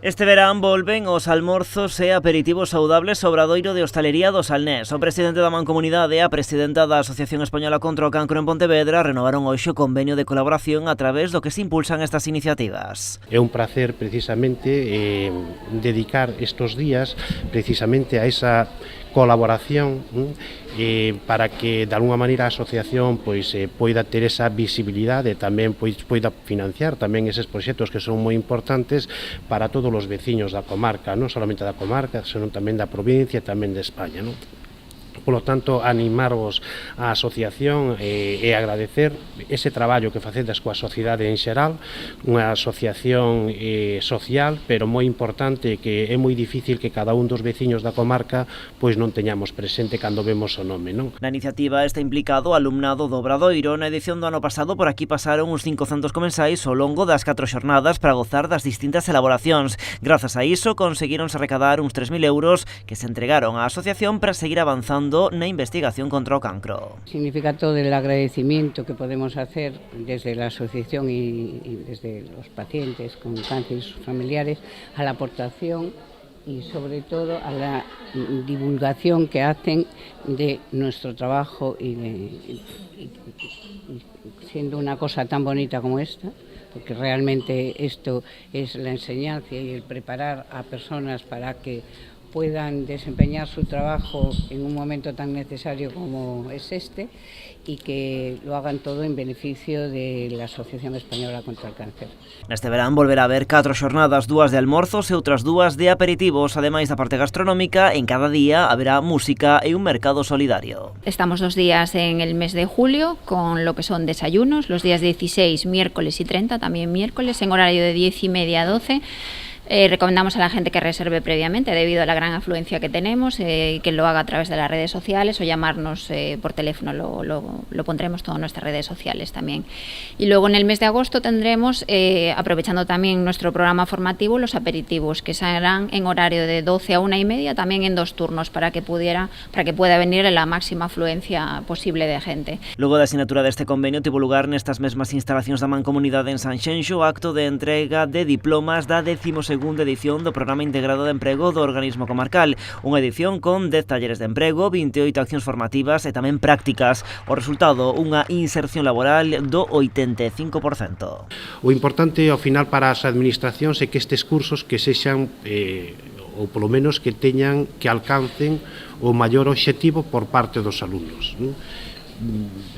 Este verán volven os almorzos e aperitivos saudables ao Obradoiro de Hostalería do Salnés. O presidente da Mancomunidade e a presidenta da Asociación Española contra o Cancro en Pontevedra renovaron hoxe o convenio de colaboración a través do que se impulsan estas iniciativas. É un placer precisamente dedicar estes días precisamente a esa colaboración para que de alguna maneira a asociación poida ter esa visibilidade e tamén poida financiar tamén eses proxectos que son moi importantes para todos os veciños da comarca, non solamente da comarca, senón tamén da provincia e tamén de España, non? Por lo tanto, animarvos á asociación e agradecer ese traballo que facedes coa sociedade en xeral, unha asociación social, pero moi importante, que é moi difícil que cada un dos veciños da comarca pois non teñamos presente cando vemos o nome, non? Na iniciativa está implicado o alumnado do Obradoiro. Na edición do ano pasado por aquí pasaron uns 500 comensais ao longo das 4 xornadas para gozar das distintas elaboracións. Grazas a iso conseguironse recadar uns 3.000 euros que se entregaron á asociación para seguir avanzando na investigación contra o cancro. Significa todo el agradecimiento que podemos hacer desde la asociación y desde los pacientes con cáncer y sus familiares a la aportación y sobre todo a la divulgación que hacen de nuestro trabajo y siendo una cosa tan bonita como esta, porque realmente esto es la enseñanza y el preparar a personas para que puedan desempeñar su trabajo en un momento tan necesario como es este y que lo hagan todo en beneficio de la Asociación Española contra el Cáncer. Neste verán volverá a haber 4 xornadas, 2 de almorzos e outras 2 de aperitivos. Ademais da parte gastronómica, en cada día haberá música e un mercado solidario. Estamos 2 días en el mes de julio con lo que son desayunos, los días 16, miércoles y 30, también miércoles, en horario de 10:30 a 12. Recomendamos a la gente que reserve previamente debido a la gran afluencia que tenemos, que lo haga a través de las redes sociales o llamarnos por teléfono, lo pondremos todo en nuestras redes sociales también. Y luego en el mes de agosto tendremos, aprovechando también nuestro programa formativo, los aperitivos que serán en horario de 12 a 1:30, también en 2 turnos para que pueda venir la máxima afluencia posible de gente. Luego da asignatura deste convenio tivo lugar nestas mesmas instalacións da Mancomunidade en Sanxenxo o acto de entrega de diplomas da 12ª edición do Programa Integrado de Emprego do Organismo Comarcal, unha edición con 10 talleres de emprego, 28 accións formativas e tamén prácticas. O resultado, unha inserción laboral do 85%. O importante ao final para as administracións é que estes cursos que sexan ou polo menos que alcancen o maior obxectivo por parte dos alumnos, non?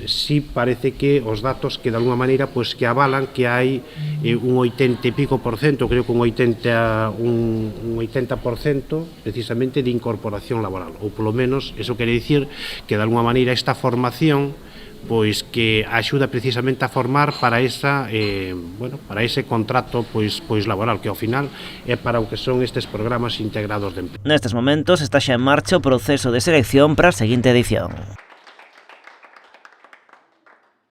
Sí parece que os datos que de alguna maneira que avalan que hai un 80 e pico por cento, creo que un 80% precisamente de incorporación laboral, ou polo menos eso quere dicir que de alguna maneira esta formación que axuda precisamente a formar para para ese contrato laboral, que ao final é para o que son estes programas integrados de emprego. Nestes momentos está xa en marcha o proceso de selección para a seguinte edición.